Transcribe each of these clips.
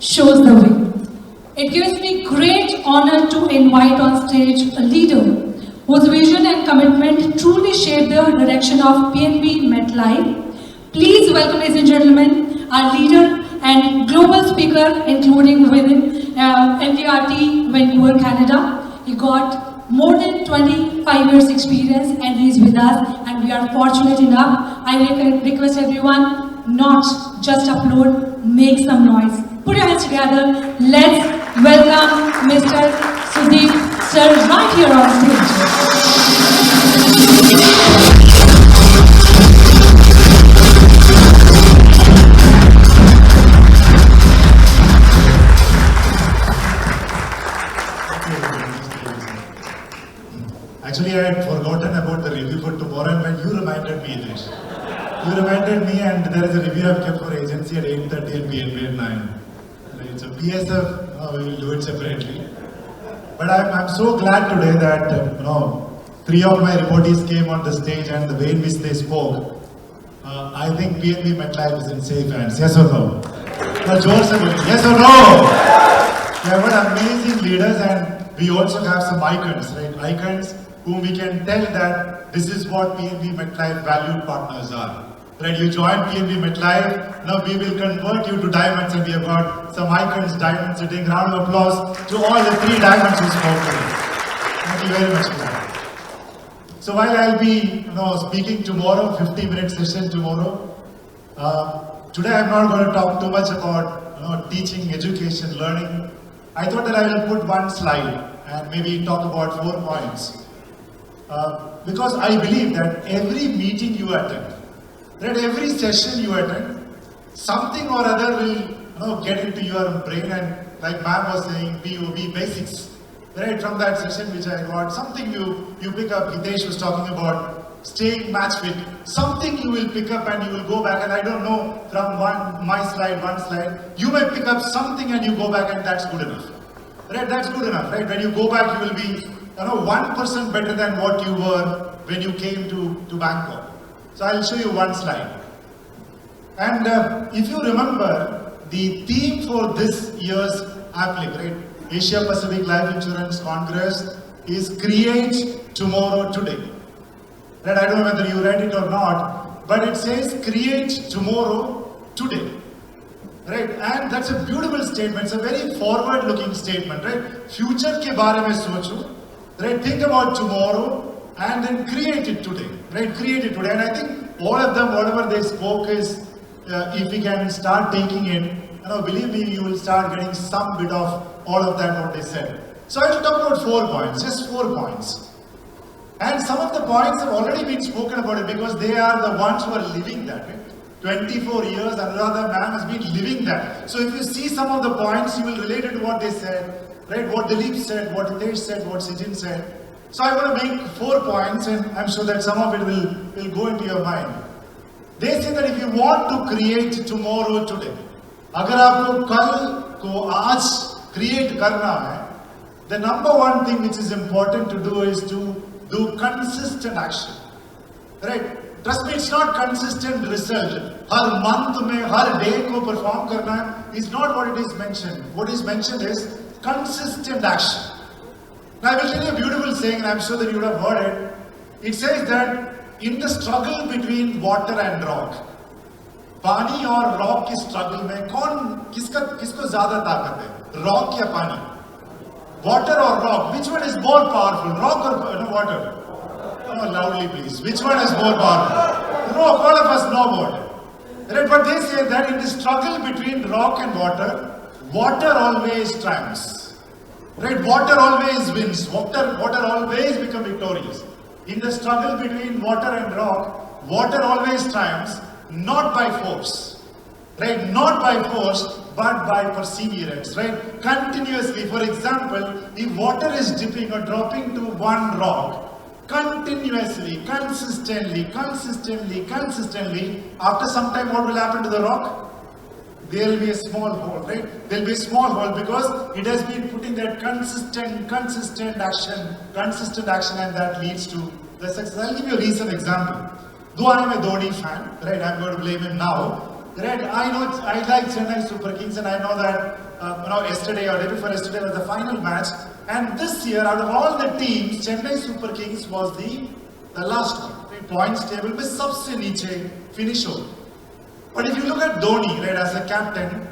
shows the way. It gives me great honor to invite on stage a leader whose vision and commitment truly shape the direction of PNB MetLife. Please welcome, ladies and gentlemen, our leader and global speaker, including within MDRT, Vancouver, Canada. He got more than 25 years experience and he is with us, and we are fortunate enough. I request everyone not just upload, make some noise. Put your hands together. Let's welcome Mr. Sudeep sir right here on stage. Actually, I had forgotten about the review for tomorrow, and when you reminded me, Ilesh. You reminded me, and there is a review I've kept for agency at 8:30 and PNB at 9. It's a PSF, we will do it separately. But I'm so glad today that, three of my reportees came on the stage, and the way in which they spoke, I think PNB MetLife is in safe hands. Yes or no? Yes or no? We have got amazing leaders, and we also have some icons, right? Icons whom we can tell that this is what PNB MetLife valued partners are. Right, you join PNB MetLife, now we will convert you to diamonds, and we have got some icons, diamonds sitting. Round of applause to all the 3 diamonds who spoke today. Thank you very much for that. So while I'll be speaking tomorrow, 50-minute session tomorrow, today I'm not going to talk too much about teaching, education, learning. I thought that I will put one slide and maybe talk about 4 points. Because I believe that every meeting you attend, that every session you attend, something or other will get into your brain, and like ma'am was saying, POV basics. Right, from that session which I got, something you pick up. Hitesh was talking about staying match fit. Something you will pick up and you will go back, and I don't know, from one slide, you may pick up something and you go back, and that's good enough. Right, that's good enough, right? When you go back, you will be 1% better than what you were when you came to Bangkok. So I'll show you one slide. And if you remember, the theme for this year's APLIC, right? Asia Pacific Life Insurance Congress is Create Tomorrow Today. Right? I don't know whether you read it or not, but it says Create Tomorrow Today. Right? And that's a beautiful statement. It's a very forward-looking statement, right? Future ke baare mein socho, right? Think about tomorrow and then create it today, right? Create it today. And I think all of them, whatever they spoke is, if we can start taking it, believe me, you will start getting some bit of all of that what they said. So I will talk about 4 points, just 4 points. And some of the points have already been spoken about it because they are the ones who are living that, right? 24 years, Anuradha ma'am has been living that. So if you see some of the points, you will relate it to what they said, right? What Dilip said, what Hitesh said, what Sijin said. So I want to make 4 points, and I'm sure that some of it will go into your mind. They say that if you want to create tomorrow today, अगर आपको कल को आज create करना है, the number one thing which is important to do is to do consistent action, right? Trust me, it's not consistent result. Her month में हर day को perform करना है is not what it is mentioned. What is mentioned is consistent action. Now I will tell you a beautiful saying, and I'm sure that you would have heard it. It says that in the struggle between water and rock, पानी और rock की struggle में किसको ज्यादा ताकत है, rock या पानी? वाटर और rock, which one is more powerful, rock or water? Loudly please, which one is more powerful? Rock, all of us know water, right? But they say that in the struggle between rock and water always triumphs, right? Water always wins, water always becomes victorious. In the struggle between water and rock, water always triumphs. Not by force, right? Not by force, but by perseverance, right? Continuously. For example, if water is dipping or dropping to one rock, continuously, consistently, after some time, what will happen to the rock? There will be a small hole, right? There will be a small hole because it has been putting that consistent action, and that leads to the success. I'll give you a recent example. Duane mein Dhoni fan, right? I'm going to blame him now. Right, I like Chennai Super Kings, and I know that yesterday or day before yesterday was the final match. And this year, out of all the teams, Chennai Super Kings was the last one. Right? Points table with सबसे नीचे finish over. But if you look at Dhoni, right, as a captain,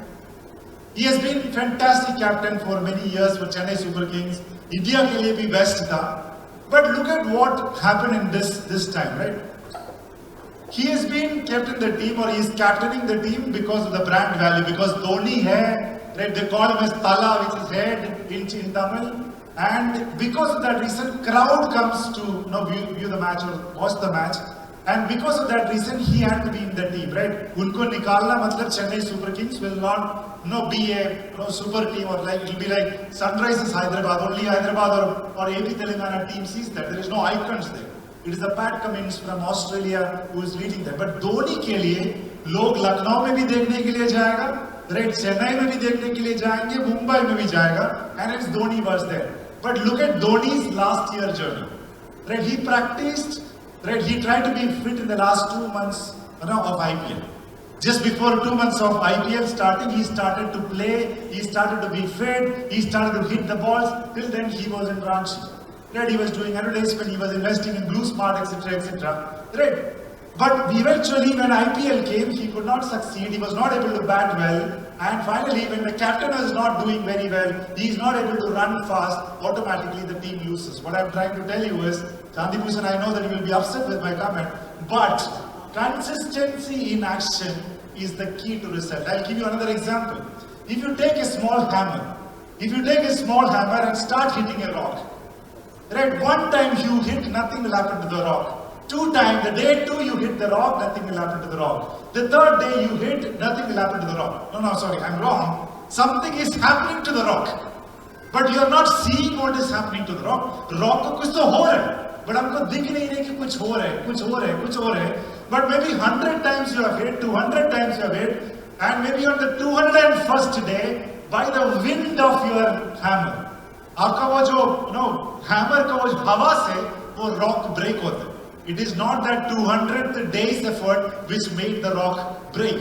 he has been fantastic captain for many years for Chennai Super Kings. India के लिए भी best था. But look at what happened in this time, right? He has been kept in the team, or he is captaining the team because of the brand value. Because Dhoni hai, right? They call him as Tala, which is head in Tamil. And because of that reason, crowd comes to view the match or watch the match. And because of that reason, he had to be in the team, right? Unko nikalna matlab Chennai Super Kings will not be a super team, or like it will be like Sunrisers Hyderabad. Only Hyderabad or AP Telangana team sees that. There is no icons there. It is the Pat Cummins from Australia who is leading them. But Dhoni के लिए लोग लखनऊ में भी देखने के लिए जाएगा, right? Chennai में भी देखने के लिए जाएंगे, मुंबई में भी जाएगा, and it's Dhoni was there. But look at Dhoni's last year journey, right? He practiced, right? He tried to be fit in the last 2 months of IPL. Just before 2 months of IPL starting, he started to play, he started to be fit, he started to hit the balls. Till then, he was in Ranchi. Right, he was doing advertisement, he was investing in Blue Smart, etc., etc. Right, but eventually when IPL came, he could not succeed. He was not able to bat well, and finally, when the captain is not doing very well, he is not able to run fast. Automatically, the team loses. What I'm trying to tell you is, Gandhi Bhushan, I know that you will be upset with my comment, but consistency in action is the key to result. I'll give you another example. If you take a small hammer, and start hitting a rock. Right, one time you hit, nothing will happen to the rock. 2 times, the day 2 you hit the rock, nothing will happen to the rock. The 3rd day you hit, nothing will happen to the rock. No, sorry, I'm wrong. Something is happening to the rock. But you are not seeing what is happening to the rock. Rock को कुछ तो हो रहा है. But हमको दिख नहीं रहा कि कुछ हो रहा है. But maybe 100 times you have hit, 200 times you have hit, and maybe on the 201st day, by the wind of your hammer, आपका वो जो hammer का वो हवा से वो rock break होता है. It is not that 200th day's effort which made the rock break.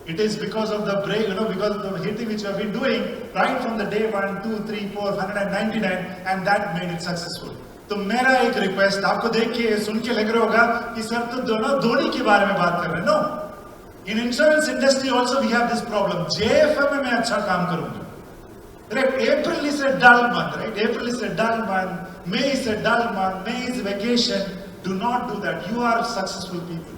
It is because of the break, because of the hitting which you have been doing right from the day 1, 2, 3, 4, 199, and that made it successful. तो मेरा एक request, आपको देख के सुन के लग रहा होगा कि सर तो दोनों धोनी के बारे में बात कर रहे हैं. No, in insurance industry also we have this problem. JFM में मैं अच्छा काम करूंगा. Right, April is a dull month, right? April is a dull month, May is a dull month, May is vacation. Do not do that. You are successful people.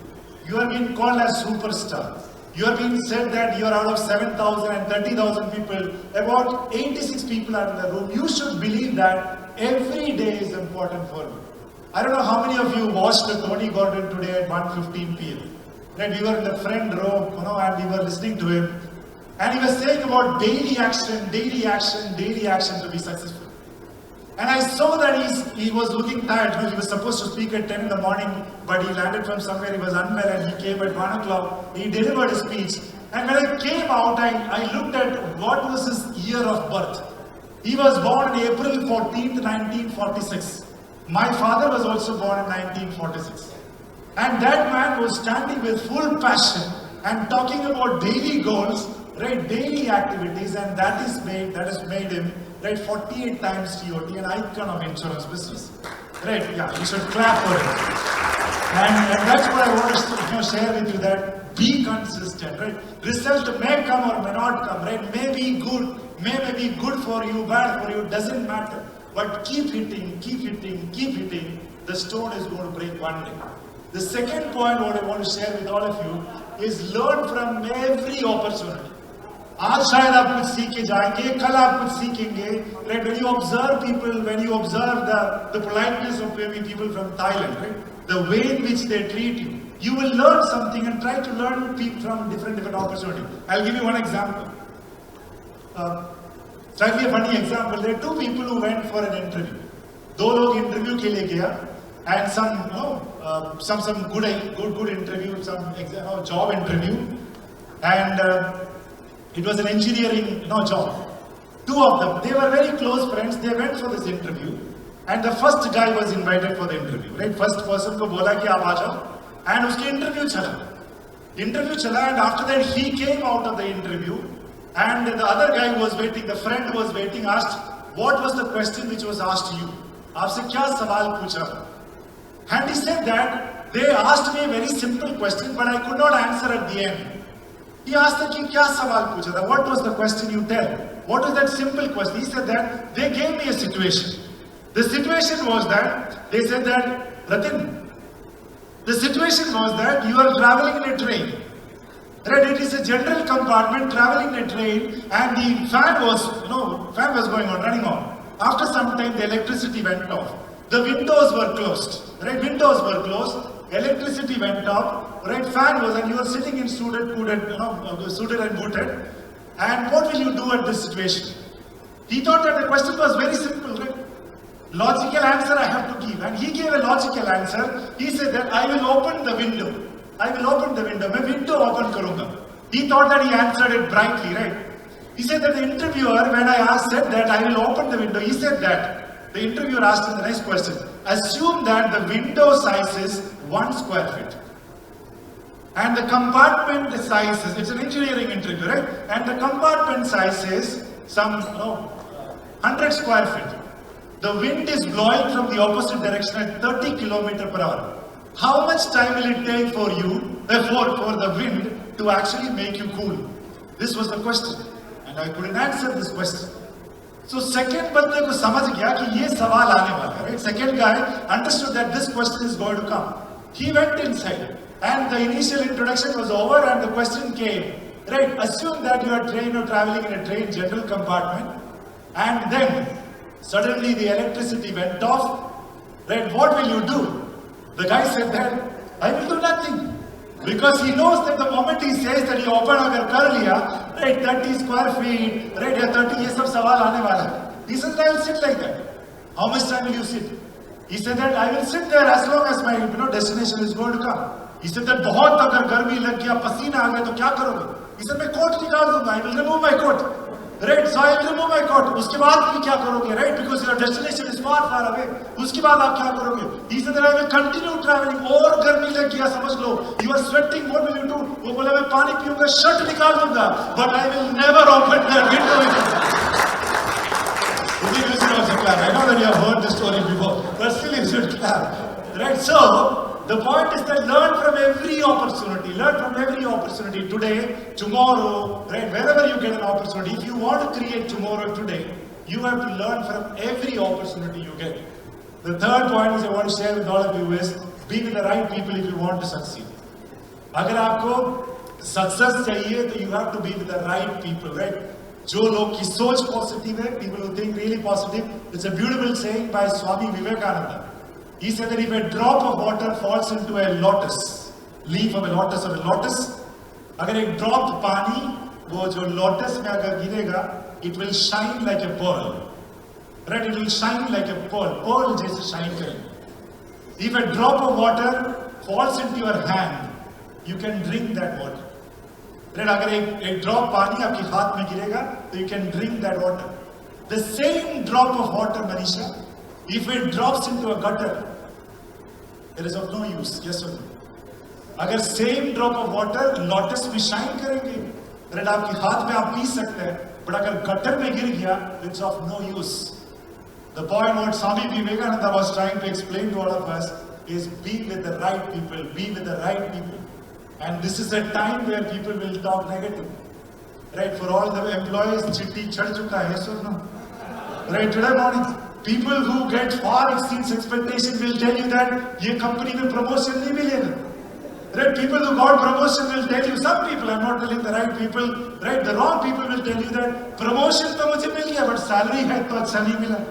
You are being called as superstar. You are being said that you are out of 7,000 and 30,000 people, about 86 people are in the room. You should believe that every day is important for you. I don't know how many of you watched Tony Gordon today at 1:15 p.m. Right, we were in the front row, and we were listening to him. And he was saying about daily action to be successful. And I saw that he was looking tired. He was supposed to speak at 10 in the morning, but he landed from somewhere, he was unwell, and he came at 1 o'clock. He delivered his speech. And when I came out, I looked at what was his year of birth. He was born on April 14th, 1946. My father was also born in 1946. And that man was standing with full passion and talking about daily goals, right, daily activities, and that has made him, right, 48 times TOT, an icon of insurance business. Right, yeah, you should clap for it. And that's what I want to share with you, that be consistent, right? Result may come or may not come, right? May be good, may be good for you, bad for you, doesn't matter. But keep hitting. The stone is going to break one day. The second point what I want to share with all of you is learn from every opportunity. आज शायद आप कुछ सीख के जाएंगे, कल आप कुछ सीखेंगे. Right? When you observe people, when you observe the politeness of maybe people from Thailand, right? The way in which they treat you, you will learn something and try to learn from different opportunities. I'll give you one example. Slightly a funny example. There are 2 people who went for an interview. 2 लोग interview के लिए गया, and some good interview, some job interview, and it was an engineering job. 2 of them, they were very close friends. They went for this interview, and the first guy was invited for the interview. Right, first person को बोला कि आप आ जाओ, and उसके interview चला. Interview chala, and after that he came out of the interview, and the other guy who was waiting, the friend who was waiting, asked, what was the question which was asked to you? Aapse kya sawal pucha? And he said that they asked me a very simple question, but I could not answer at the end. He asked that kya sawal pucha tha? What was the question, you tell? What was that simple question? He said that they gave me a situation. The situation was that they said that, Ratin, the situation was that you are traveling in a train. Right, it is a general compartment traveling in a train, and the fan was going on, running on. After some time, the electricity went off. The windows were closed. Right, windows were closed. Electricity went off. Right, fan was, and you were sitting in suited and booted. And what will you do at this situation? He thought that the question was very simple. Right? Logical answer I have to give, and he gave a logical answer. He said that I will open the window. I will open the window. मैं window open करूँगा. He thought that he answered it brightly, right? He said that the interviewer, when I said that I will open the window, he said that. The interviewer asked him the next question. Assume that the window size is 1 square feet. And the compartment size is, it's an engineering interview, right? And the compartment size is some 100 square feet. The wind is blowing from the opposite direction at 30 km per hour. How much time will it take for you, for the wind to actually make you cool? This was the question, and I couldn't answer this question. So second bande ko samajh gaya ki ye sawal aane wala hai, right? Second guy understood that this question is going to come. He went inside, and the initial introduction was over, and the question came. Right? Assume that you are traveling in a train general compartment, and then suddenly the electricity went off. Right? What will you do? The guy said that, I will do nothing. Because he knows that the moment he says that he open agar kar liya, right, 30 square feet, right, 30, ye sab sawal aane wala. He said, I will sit like that. How much time will you sit? He said that I will sit there as long as my destination is going to come. He said that बहुत अगर गर्मी लग गया, पसीना आ गया तो क्या करोगे? He said मैं कोट निकाल दूंगा. I will remove my coat. Right, so I will remove my coat. उसके बाद भी क्या करोगे? Right, because your destination is far away. उसके बाद आप क्या करोगे? He said that I will continue traveling. और गर्मी लग गया, समझ लो. You are sweating. What will you do? वो बोला मैं पानी पीऊंगा, शर्ट निकाल दूंगा. But I will never open the window. You should also clap. I know that you have heard this story before, but still you should clap. Right, so the point is that learn from every opportunity. Learn from every opportunity today, tomorrow, right? Wherever you get an opportunity, if you want to create tomorrow today, you have to learn from every opportunity you get. The third point is I want to share with all of you is be with the right people if you want to succeed. अगर आपको success चाहिए, तो you have to be with the right people, right? जो लोग की सोच positive है, people who think really positive. It's a beautiful saying by Swami Vivekananda. He said that if a drop of water falls into a lotus, leaf of a lotus, अगर एक drop पानी वो जो lotus में अगर गिरेगा, it will shine like a pearl. Right? It will shine like a pearl. Pearl जैसे shine करेगा. If a drop of water falls into your hand, you can drink that water. Right? अगर एक drop पानी आपके हाथ में गिरेगा, तो you can drink that water. The same drop of water, Manisha, if it drops into a gutter, it is of no use. Yes or no? अगर same drop of water lotus में shine करेंगे, right? आपके हाथ में आप P सकते हैं, but अगर gutter में गिर गया, it's of no use. The point what Swami Vivekananda was trying to explain to all of us is be with the right people, be with the right people. And this is a time where people will talk negative. Right? For all the employees, chitti chad chuka hai, yes or no? Right? Today morning, people who get far exceeds expectation will tell you that ये company में promotion नहीं मिलेगा. Right? People who got promotion will tell you, some people, I'm not telling the right people, right? The wrong people will tell you that promotion तो मुझे मिल गया, but salary है तो अच्छा नहीं मिला.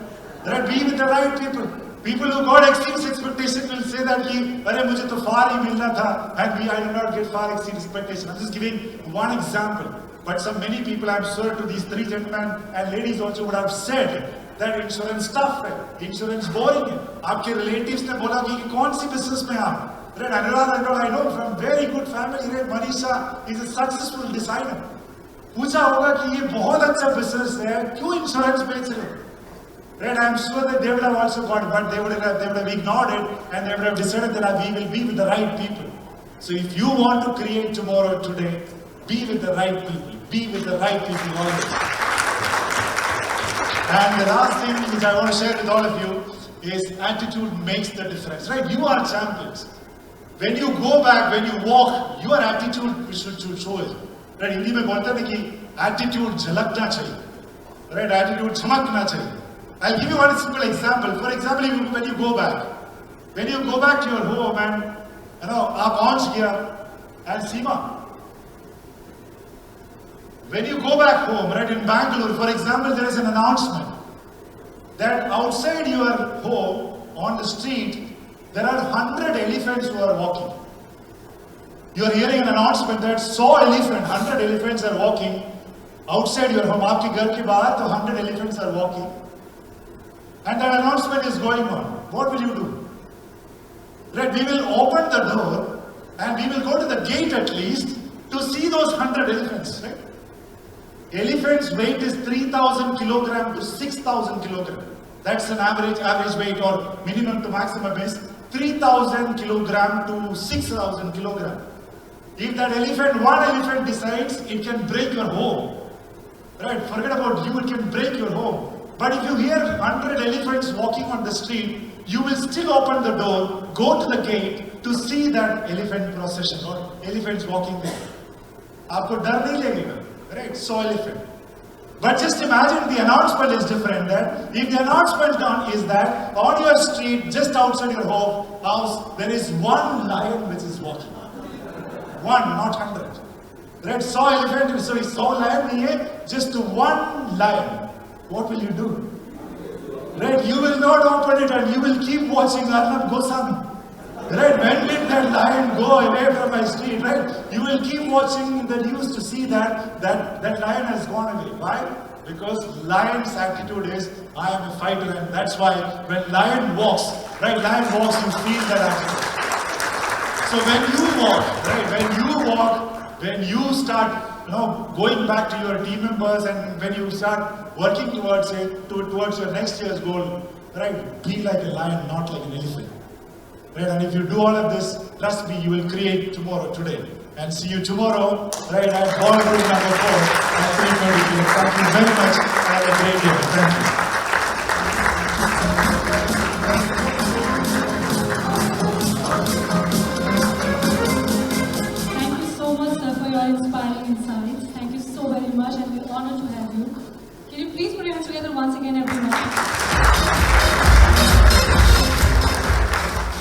Right? Be with the right people. People who got exceeds expectation will say that कि अरे मुझे तो far ही मिलना था, and I did not get far exceeds expectation. I'm just giving one example. But many people, I'm sure to these three gentlemen and ladies also would have said that insurance tough है, insurance boring है. आपके relatives ने बोला कि कौन सी business में आप? Right? Anurag, I know from very good family. Right? Manisha is a successful designer. पूछा होगा कि ये बहुत अच्छा business है, क्यों insurance बेच रहे हो? Right? I'm sure that they would have also got, but they would have ignored it, and they would have decided that we will be with the right people. So if you want to create tomorrow today, be with the right people. Be with the right people always. And the last thing which I want to share with all of you is attitude makes the difference, right? You are champions. When you go back, when you walk, your attitude should show it. Right? Hindi में बोलते हैं कि attitude झलकना चाहिए, right? Attitude चमकना चाहिए. I'll give you one simple example. For example, when you go back to your home and आप पहुंच गया and Seema, when you go back home, right, in Bangalore, for example, there is an announcement that outside your home, on the street, there are 100 elephants who are walking. You are hearing an announcement that 100 elephants are walking outside your home. आपके घर के बाहर तो 100 elephants are walking. And that announcement is going on. What will you do? Right, we will open the door and we will go to the gate at least to see those 100 elephants, right? Elephant's weight is 3,000 kilogram to 6,000 kilogram. That's an average weight, or minimum to maximum is 3,000 kilogram to 6,000 kilogram. If that one elephant decides, it can break your home. Right? Forget about you, it can break your home. But if you hear 100 elephants walking on the street, you will still open the door, go to the gate to see that elephant procession or elephants walking there. आपको डर नहीं लगेगा. Right, so elephant. But just imagine the announcement is different. That if the announcement is that on your street, just outside your house, there is one lion which is walking. One, not 100. Right, so elephant. So he saw lion नहीं है, just one lion. What will you do? Right, you will not open it and you will keep watching Arnab Goswami. Right, when did that lion go away from my street? Right, you will keep watching the news to see that lion has gone away. Why? Because lion's attitude is, I am a fighter, and that's why when lion walks, you feel that attitude. So when you start, going back to your team members, and when you start working towards your next year's goal, right, be like a lion, not like an elephant. Right, and if you do all of this, trust me, you will create tomorrow today. And see you tomorrow, right, at ballroom number 4 at 3:30 p.m. Thank you very much. Have a great day. Thank you. Thank you so much, sir, for your inspiring insights. Thank you so very much, and we're honored to have you. Can you please put your hands together once again, everyone?